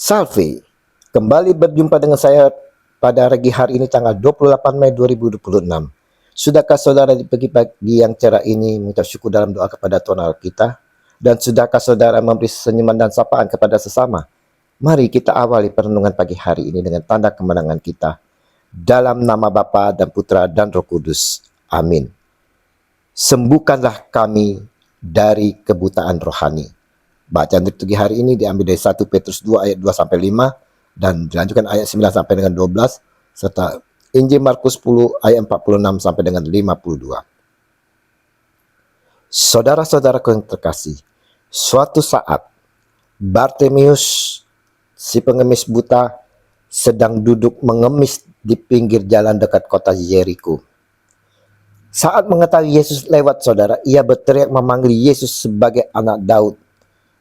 Salve, kembali berjumpa dengan saya pada pagi hari ini tanggal 28 Mei 2026. Sudahkah saudara di pagi-pagi yang cerah ini mengucap syukur dalam doa kepada Tuhan Allah kita? Dan sudahkah saudara memberi senyuman dan sapaan kepada sesama? Mari kita awali perenungan pagi hari ini dengan tanda kemenangan kita. Dalam nama Bapa dan Putra dan Roh Kudus. Amin. Sembuhkanlah kami dari kebutaan rohani. Bacaan liturgi hari ini diambil dari 1 Petrus 2 ayat 2 sampai 5 dan dilanjutkan ayat 9 sampai dengan 12 serta Injil Markus 10 ayat 46 sampai dengan 52. Saudara-saudaraku yang terkasih, suatu saat Bartimeus si pengemis buta sedang duduk mengemis di pinggir jalan dekat kota Yeriko. Saat mengetahui Yesus lewat, saudara, ia berteriak memanggil Yesus sebagai anak Daud,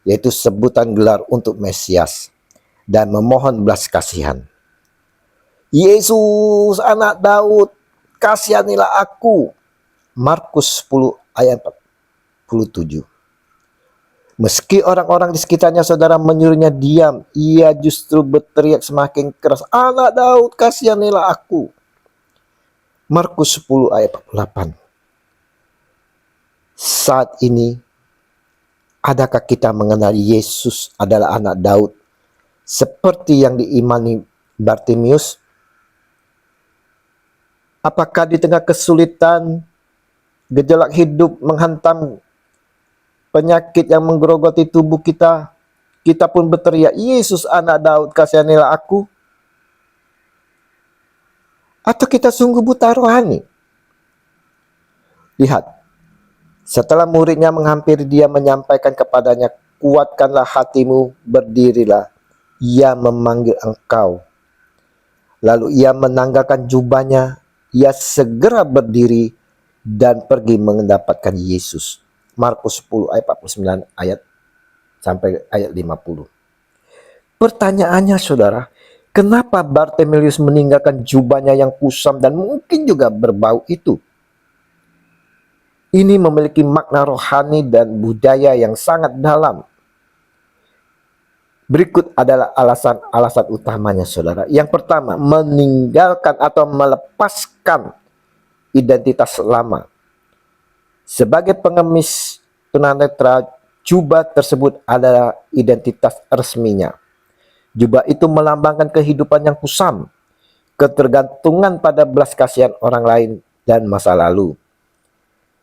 yaitu sebutan gelar untuk Mesias, dan memohon belas kasihan. Yesus anak Daud, kasihanilah aku. Markus 10 ayat 47. Meski orang-orang di sekitarnya, saudara, menyuruhnya diam, ia justru berteriak semakin keras, anak Daud, kasihanilah aku. Markus 10 ayat 48. Saat ini, adakah kita mengenal Yesus adalah anak Daud seperti yang diimani Bartimeus? Apakah di tengah kesulitan, gejolak hidup menghantam, penyakit yang menggerogoti tubuh kita, kita pun berteriak, Yesus anak Daud, kasihanilah aku? Atau kita sungguh buta rohani? Lihat, setelah muridnya menghampiri dia menyampaikan kepadanya, kuatkanlah hatimu, berdirilah, ia memanggil engkau. Lalu ia menanggalkan jubahnya, ia segera berdiri dan pergi mendapatkan Yesus. Markus 10 ayat 49 ayat sampai ayat 50. Pertanyaannya, saudara, kenapa Bartimeus meninggalkan jubahnya yang kusam dan mungkin juga berbau itu? Ini memiliki makna rohani dan budaya yang sangat dalam. Berikut adalah alasan-alasan utamanya, saudara. Yang pertama, meninggalkan atau melepaskan identitas lama. Sebagai pengemis tunanetra, jubah tersebut adalah identitas resminya. Jubah itu melambangkan kehidupan yang kusam, ketergantungan pada belas kasihan orang lain dan masa lalu.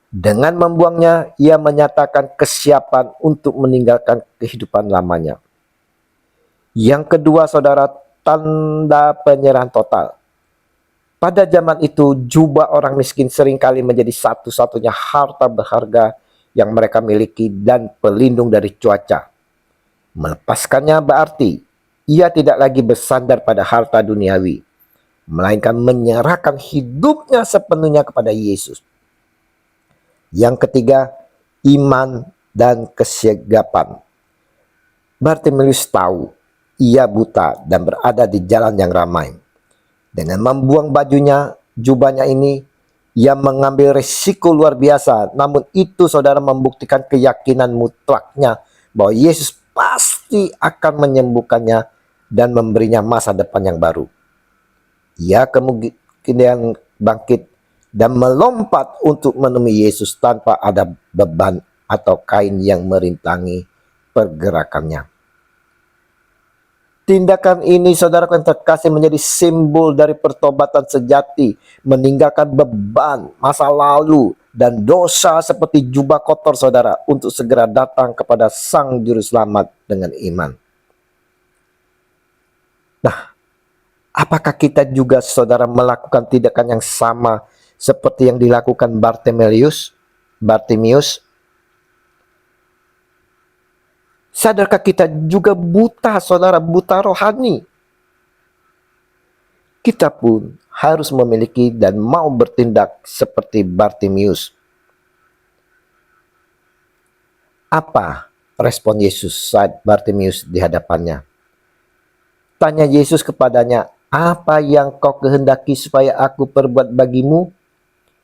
Dengan membuangnya, ia menyatakan kesiapan untuk meninggalkan kehidupan lamanya. Yang kedua, saudara, tanda penyerahan total. Pada zaman itu, jubah orang miskin seringkali menjadi satu-satunya harta berharga yang mereka miliki dan pelindung dari cuaca. Melepaskannya berarti ia tidak lagi bersandar pada harta duniawi, melainkan menyerahkan hidupnya sepenuhnya kepada Yesus. Yang ketiga, iman dan kesiagapan. Bartimeus tahu ia buta dan berada di jalan yang ramai. Dengan membuang bajunya, jubahnya ini, ia mengambil risiko luar biasa. Namun itu, saudara, membuktikan keyakinan mutlaknya bahwa Yesus pasti akan menyembuhkannya dan memberinya masa depan yang baru. Ia kemudian bangkit dan melompat untuk menemui Yesus tanpa ada beban atau kain yang merintangi pergerakannya. Tindakan ini, saudara yang terkasih, menjadi simbol dari pertobatan sejati, meninggalkan beban masa lalu dan dosa seperti jubah kotor, saudara, untuk segera datang kepada Sang Juru Selamat dengan iman. Nah, apakah kita juga, saudara, melakukan tindakan yang sama seperti yang dilakukan Bartimeus? Sadarkah kita juga buta, saudara, buta rohani? Kita pun harus memiliki dan mau bertindak seperti Bartimeus. Apa respon Yesus saat Bartimeus di hadapannya? Tanya Yesus kepadanya, apa yang kau kehendaki supaya aku perbuat bagimu?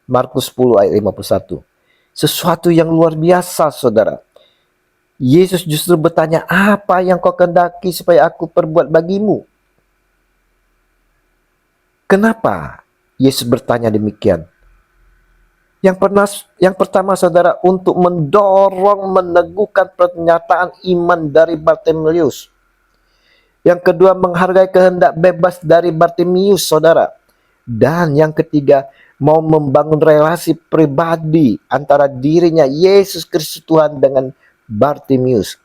Markus 10 ayat 51. Sesuatu yang luar biasa, saudara. Yesus justru bertanya, apa yang kau kehendaki supaya aku perbuat bagimu? Kenapa Yesus bertanya demikian? Yang pertama saudara, untuk mendorong meneguhkan pernyataan iman dari Bartimeus. Yang kedua, menghargai kehendak bebas dari Bartimeus, saudara. Dan yang ketiga, mau membangun relasi pribadi antara dirinya Yesus Kristus Tuhan dengan Bartimeus.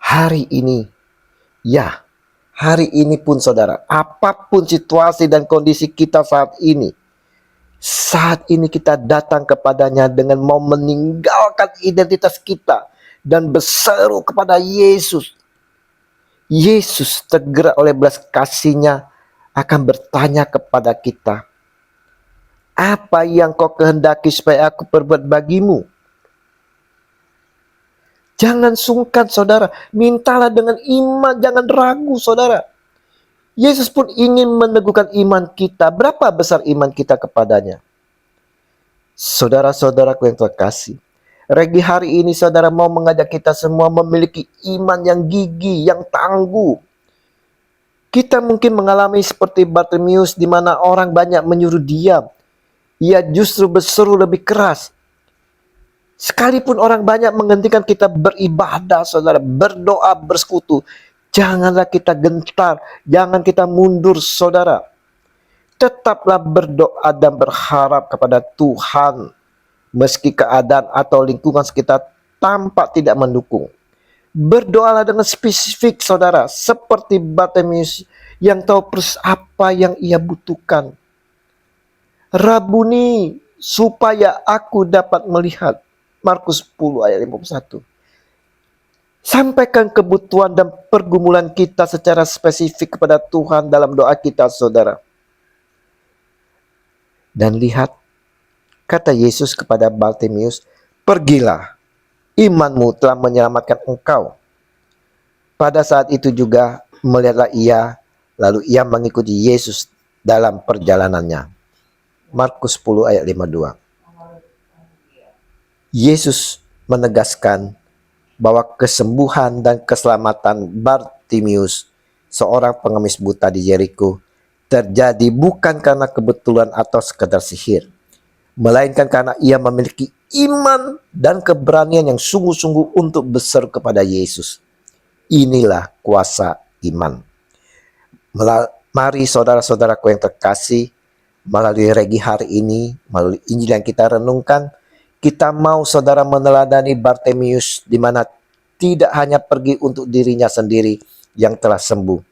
Hari ini, ya, hari ini pun saudara, apapun situasi dan kondisi kita saat ini kita datang kepadanya dengan mau meninggalkan identitas kita dan berseru kepada Yesus. Yesus tergerak oleh belas kasih-Nya akan bertanya kepada kita, apa yang kau kehendaki supaya aku perbuat bagimu? Jangan sungkan saudara, mintalah dengan iman, jangan ragu saudara. Yesus pun ingin meneguhkan iman kita. Berapa besar iman kita kepadanya? Saudara-saudaraku yang terkasih, Regi hari ini saudara mau mengajak kita semua memiliki iman yang gigih, yang tangguh. Kita mungkin mengalami seperti Bartimeus di mana orang banyak menyuruh diam. Ia justru berseru lebih keras. Sekalipun orang banyak menghentikan kita beribadah, saudara, berdoa, bersekutu, janganlah kita gentar, jangan kita mundur, saudara. Tetaplah berdoa dan berharap kepada Tuhan, meski keadaan atau lingkungan sekitar tampak tidak mendukung. Berdoalah dengan spesifik, saudara, seperti Bartimeus yang tahu persis apa yang ia butuhkan. Rabuni, supaya aku dapat melihat. Markus 10 ayat 51. Sampaikan kebutuhan dan pergumulan kita secara spesifik kepada Tuhan dalam doa kita, saudara. Dan lihat, kata Yesus kepada Bartimeus, pergilah, imanmu telah menyelamatkan engkau. Pada saat itu juga melihatlah ia, lalu ia mengikuti Yesus dalam perjalanannya. Markus 10 ayat 52. Yesus menegaskan bahwa kesembuhan dan keselamatan Bartimeus, seorang pengemis buta di Yeriko, terjadi bukan karena kebetulan atau sekedar sihir, melainkan karena ia memiliki iman dan keberanian yang sungguh-sungguh untuk berseru kepada Yesus. Inilah kuasa iman. Mari saudara-saudaraku yang terkasih, melalui Regi hari ini, melalui Injil yang kita renungkan, kita mau saudara meneladani Bartimeus, di mana tidak hanya pergi untuk dirinya sendiri yang telah sembuh,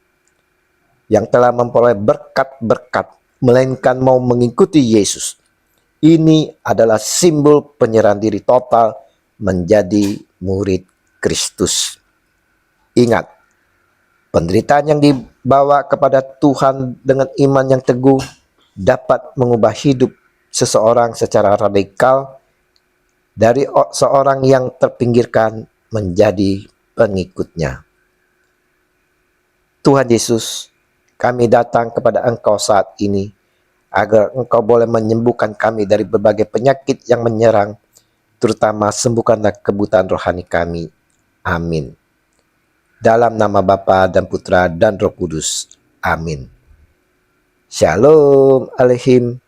yang telah memperoleh berkat-berkat, melainkan mau mengikuti Yesus. Ini adalah simbol penyerahan diri total menjadi murid Kristus. Ingat, penderitaan yang dibawa kepada Tuhan dengan iman yang teguh dapat mengubah hidup seseorang secara radikal dari seorang yang terpinggirkan menjadi pengikutnya. Tuhan Yesus, kami datang kepada Engkau saat ini, agar Engkau boleh menyembuhkan kami dari berbagai penyakit yang menyerang, terutama sembuhkanlah kebutaan rohani kami. Amin. Dalam nama Bapa dan Putra dan Roh Kudus. Amin. Shalom Aleichem.